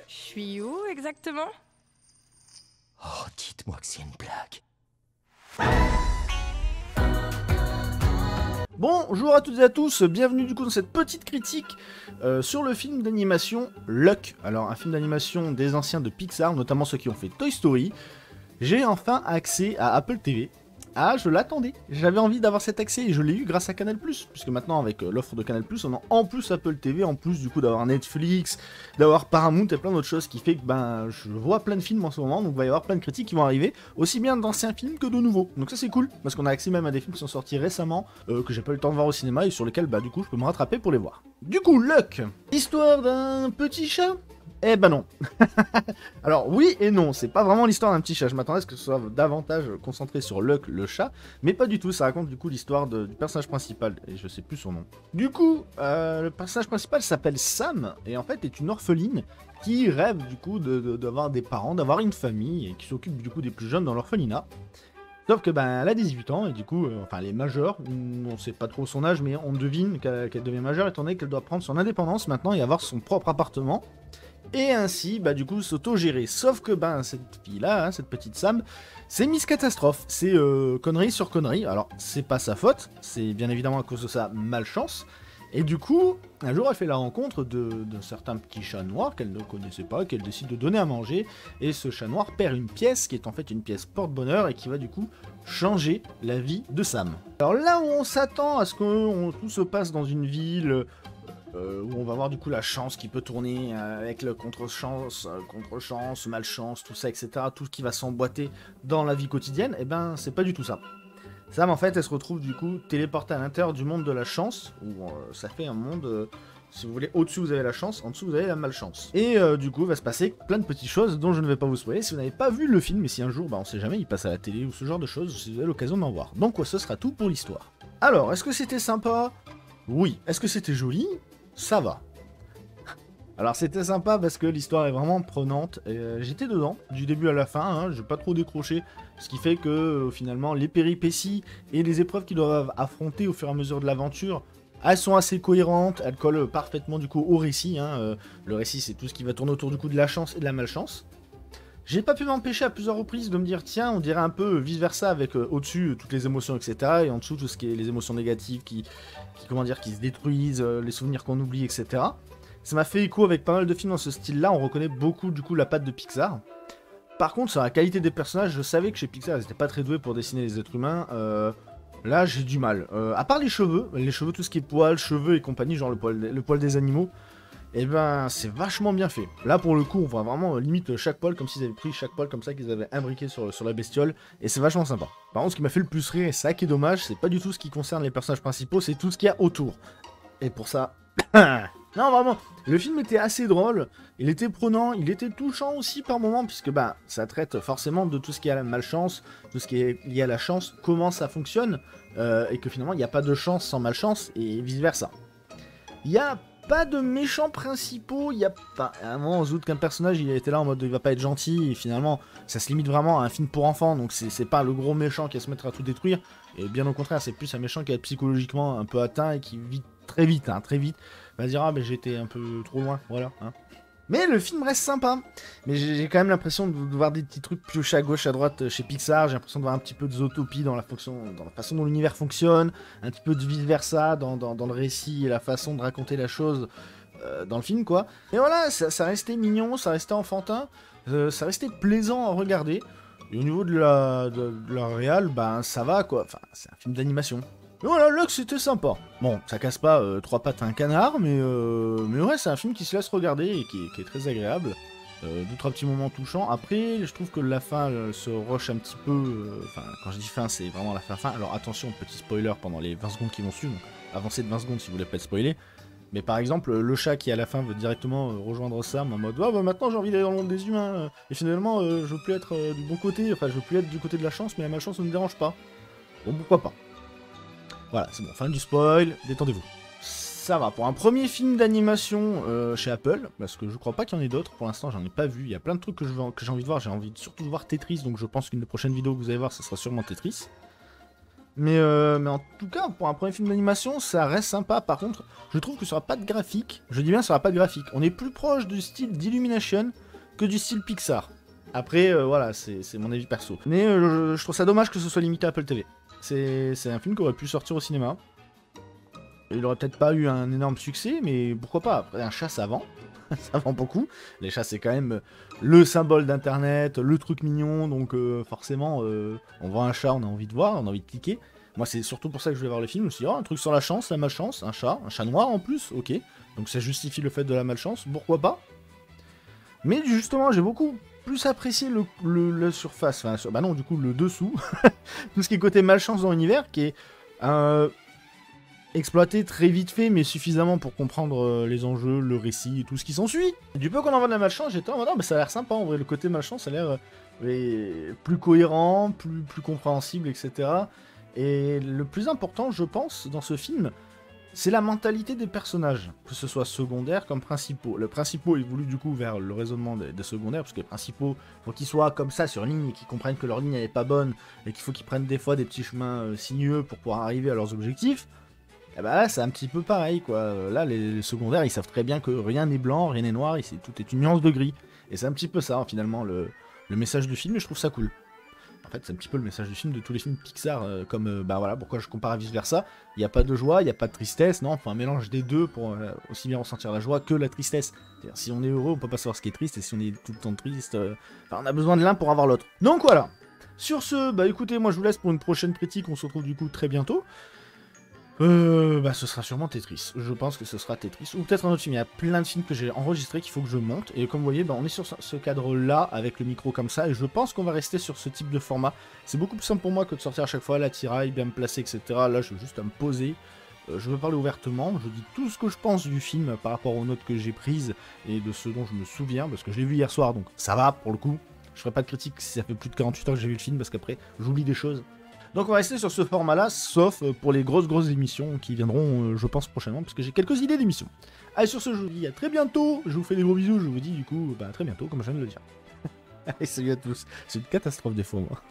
Je suis où exactement? Oh, dites-moi que c'est une blague. Bonjour à toutes et à tous, bienvenue du coup dans cette petite critique sur le film d'animation Luck. Alors un film d'animation des anciens de Pixar, notamment ceux qui ont fait Toy Story. J'ai enfin accès à Apple TV. Ah, je l'attendais, j'avais envie d'avoir cet accès et je l'ai eu grâce à Canal+, puisque maintenant avec l'offre de Canal+, on a en plus Apple TV, en plus du coup d'avoir Netflix, d'avoir Paramount et plein d'autres choses, qui fait que ben je vois plein de films en ce moment, donc il va y avoir plein de critiques qui vont arriver, aussi bien d'anciens films que de nouveaux. Donc ça c'est cool, parce qu'on a accès même à des films qui sont sortis récemment, que j'ai pas eu le temps de voir au cinéma et sur lesquels bah du coup je peux me rattraper pour les voir. Du coup, Luck, histoire d'un petit chat. Eh ben non. Alors oui et non, c'est pas vraiment l'histoire d'un petit chat, je m'attendais à ce que ce soit davantage concentré sur Luck le chat, mais pas du tout, ça raconte du coup l'histoire du personnage principal, et je sais plus son nom. Du coup, le personnage principal s'appelle Sam, et en fait est une orpheline qui rêve du coup d'avoir des parents, d'avoir une famille, et qui s'occupe du coup des plus jeunes dans l'orphelinat. Sauf que ben elle a 18 ans et du coup, enfin elle est majeure, on sait pas trop son âge mais on devine qu'elle devient majeure étant donné qu'elle doit prendre son indépendance maintenant et avoir son propre appartement. Et ainsi, bah du coup, s'auto-gérer. Sauf que, ben, cette fille-là, hein, cette petite Sam, c'est Miss Catastrophe. C'est connerie sur connerie. Alors, c'est pas sa faute, c'est bien évidemment à cause de sa malchance. Et du coup, un jour, elle fait la rencontre d'un certain petit chat noir qu'elle ne connaissait pas, qu'elle décide de donner à manger. Et ce chat noir perd une pièce, qui est en fait une pièce porte-bonheur, et qui va du coup changer la vie de Sam. Alors là où on s'attend à ce que tout se passe dans une ville... où on va voir du coup la chance qui peut tourner avec le contre-chance, malchance, tout ça, etc. Tout ce qui va s'emboîter dans la vie quotidienne, et ben c'est pas du tout ça. Sam en fait elle se retrouve du coup téléportée à l'intérieur du monde de la chance, où ça fait un monde, si vous voulez, au-dessus vous avez la chance, en dessous vous avez la malchance. Et du coup va se passer plein de petites choses dont je ne vais pas vous spoiler si vous n'avez pas vu le film, et si un jour, bah on sait jamais, il passe à la télé ou ce genre de choses, si vous avez l'occasion d'en voir. Donc ce sera tout pour l'histoire. Alors, est-ce que c'était sympa? Oui. Est-ce que c'était joli? Ça va. Alors c'était sympa parce que l'histoire est vraiment prenante, j'étais dedans, du début à la fin, hein, j'ai pas trop décroché, ce qui fait que finalement les péripéties et les épreuves qu'ils doivent affronter au fur et à mesure de l'aventure, elles sont assez cohérentes, elles collent parfaitement du coup au récit, hein, le récit c'est tout ce qui va tourner autour du coup de la chance et de la malchance. J'ai pas pu m'empêcher à plusieurs reprises de me dire tiens on dirait un peu vice versa avec au-dessus toutes les émotions etc. et en dessous tout ce qui est les émotions négatives qui se détruisent, les souvenirs qu'on oublie etc. Ça m'a fait écho avec pas mal de films dans ce style là, on reconnaît beaucoup du coup la patte de Pixar. Par contre sur la qualité des personnages, je savais que chez Pixar ils étaient pas très doués pour dessiner les êtres humains, là j'ai du mal. À part les cheveux, tout ce qui est poils, cheveux et compagnie, genre le poil des animaux, et ben c'est vachement bien fait. Là pour le coup on voit vraiment limite chaque poil comme s'ils avaient pris chaque poil comme ça qu'ils avaient imbriqué sur la bestiole et c'est vachement sympa. Par contre ce qui m'a fait le plus rire et ça qui est dommage c'est pas du tout ce qui concerne les personnages principaux, c'est tout ce qu'il y a autour. Et pour ça... non vraiment, le film était assez drôle, il était prenant, il était touchant aussi par moments puisque bah ça traite forcément de tout ce qui est à la malchance, tout ce qui est lié à la chance, comment ça fonctionne et que finalement il n'y a pas de chance sans malchance et vice versa. Il y a pas de méchants principaux, il y a pas... À un moment, on se doute qu'un personnage, il était là en mode il va pas être gentil, et finalement, ça se limite vraiment à un film pour enfants, donc c'est pas le gros méchant qui va se mettre à tout détruire, et bien au contraire, c'est plus un méchant qui va être psychologiquement un peu atteint, et qui vit très vite, va dire ah ben j'étais un peu trop loin, voilà, hein. Mais le film reste sympa. Mais j'ai quand même l'impression de voir des petits trucs piochés à gauche, à droite chez Pixar. J'ai l'impression de voir un petit peu de zootopie dans la façon dont l'univers fonctionne. Un petit peu de vice-versa dans le récit et la façon de raconter la chose dans le film, quoi. Et voilà, ça restait mignon, ça restait enfantin. Ça restait plaisant à regarder. Et au niveau de la réal, ben ça va, quoi. Enfin, c'est un film d'animation. Mais voilà, là c'était sympa. Bon, ça casse pas trois pattes à un canard, mais ouais, c'est un film qui se laisse regarder et qui est très agréable. Deux, trois petits moments touchants. Après, je trouve que la fin se rush un petit peu. Enfin, quand je dis fin, c'est vraiment la fin. Alors attention, petit spoiler pendant les 20 secondes qui vont suivre. Donc, avancez de 20 secondes si vous voulez pas être spoilé. Mais par exemple, le chat qui à la fin veut directement rejoindre Sam en mode ah bah maintenant j'ai envie d'aller dans le monde des humains. Et finalement, je veux plus être du bon côté. Enfin, je veux plus être du côté de la chance, mais la malchance ne me dérange pas. Bon, pourquoi pas. Voilà, c'est bon, fin du spoil, détendez-vous. Ça va, pour un premier film d'animation chez Apple, parce que je crois pas qu'il y en ait d'autres, pour l'instant j'en ai pas vu, il y a plein de trucs que j'ai envie de voir, j'ai envie surtout de voir Tetris, donc je pense qu'une des prochaines vidéos que vous allez voir, ce sera sûrement Tetris. Mais en tout cas, pour un premier film d'animation, ça reste sympa. Par contre, je trouve que ça n'aura pas de graphique. Je dis bien, ça n'aura pas de graphique. On est plus proche du style d'Illumination que du style Pixar. Après, voilà, c'est mon avis perso. Mais je trouve ça dommage que ce soit limité à Apple TV. C'est un film qui aurait pu sortir au cinéma. Il aurait peut-être pas eu un énorme succès, mais pourquoi pas. Après, un chat, ça vend. Ça vend beaucoup. Les chats, c'est quand même le symbole d'internet, le truc mignon, donc forcément, on voit un chat, on a envie de voir, on a envie de cliquer. Moi, c'est surtout pour ça que je vais voir le film. Je me suis dit, oh, un truc sur la chance, la malchance, un chat noir en plus, ok. Donc ça justifie le fait de la malchance, pourquoi pas. Mais justement, j'ai beaucoup plus apprécié la surface, enfin, bah non, du coup, le dessous. Tout ce qui est côté malchance dans l'univers, qui est exploité très vite fait, mais suffisamment pour comprendre les enjeux, le récit et tout ce qui s'ensuit. Du peu qu'on en voit de la malchance, j'étais en mode, mais ça a l'air sympa en vrai, le côté malchance, ça a l'air plus cohérent, plus compréhensible, etc. Et le plus important, je pense, dans ce film, c'est la mentalité des personnages, que ce soit secondaires comme principaux. Le principaux évolue du coup vers le raisonnement des secondaires, parce que les principaux, faut qu'ils soient comme ça sur ligne et qu'ils comprennent que leur ligne n'est pas bonne, et qu'il faut qu'ils prennent des fois des petits chemins sinueux pour pouvoir arriver à leurs objectifs. Et bah là, c'est un petit peu pareil, quoi. Là, les secondaires, ils savent très bien que rien n'est blanc, rien n'est noir, tout est une nuance de gris. Et c'est un petit peu ça, finalement, le message du film, et je trouve ça cool. En fait, c'est un petit peu le message du film de tous les films Pixar, bah voilà, pourquoi je compare à Vice Versa. Il n'y a pas de joie, il n'y a pas de tristesse, non, enfin un mélange des deux pour aussi bien ressentir la joie que la tristesse. C'est-à-dire, si on est heureux, on peut pas savoir ce qui est triste, et si on est tout le temps triste, on a besoin de l'un pour avoir l'autre. Donc voilà. Sur ce, bah écoutez, moi je vous laisse pour une prochaine critique, on se retrouve du coup très bientôt. Bah ce sera sûrement Tetris, je pense que ce sera Tetris, ou peut-être un autre film, il y a plein de films que j'ai enregistrés qu'il faut que je monte, et comme vous voyez, bah, on est sur ce cadre-là, avec le micro comme ça, et je pense qu'on va rester sur ce type de format. C'est beaucoup plus simple pour moi que de sortir à chaque fois la tiraille, bien me placer, etc. Là, je veux juste à me poser, je veux parler ouvertement, je dis tout ce que je pense du film par rapport aux notes que j'ai prises, et de ce dont je me souviens, parce que je l'ai vu hier soir, donc ça va, pour le coup. Je ferai pas de critique si ça fait plus de 48 heures que j'ai vu le film, parce qu'après, j'oublie des choses. Donc on va rester sur ce format-là, sauf pour les grosses émissions qui viendront, je pense, prochainement, parce que j'ai quelques idées d'émissions. Allez, sur ce, je vous dis à très bientôt, je vous fais des gros bisous, je vous dis du coup, bah à très bientôt, comme je viens de le dire. Allez, salut à tous, c'est une catastrophe des fois, moi.